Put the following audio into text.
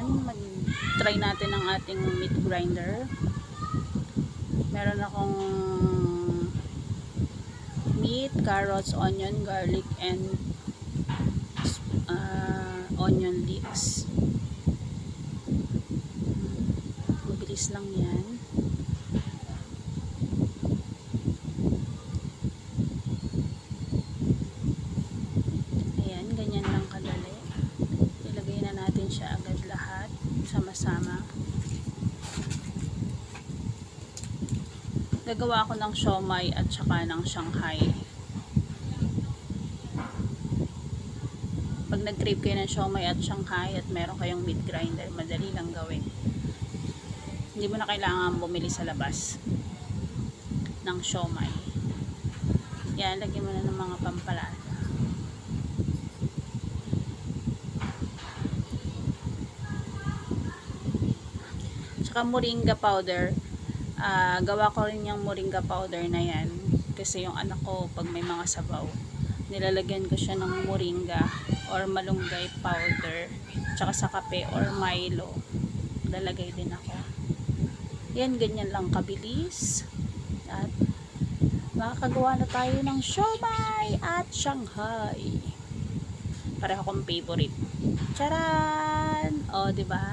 mag-try natin ang ating meat grinder. Meron akong meat, carrots, onion, garlic, and onion leeks. Mabilis lang yan. Ayan, ganyan lang kadali. Ilagay na natin siya agad lahat sama-sama. Gagawa ako ng siomai at saka ng Shanghai. Pag nag-crave kayo ng siomai at Shanghai at meron kayong meat grinder, madali lang gawin. Hindi mo na kailangan bumili sa labas ng siomai. Yan, lagyan mo na ng mga pampalasa. Tsaka moringa powder. Gawa ko rin yung moringa powder na yan kasi yung anak ko pag may mga sabaw nilalagyan ko siya ng moringa or malunggay powder tsaka sa kape or Milo lalagay din ako. Yan, ganyan lang kabilis at makakagawa na tayo ng siomai at Shanghai. Pareho kong favorite. Charan! O, diba?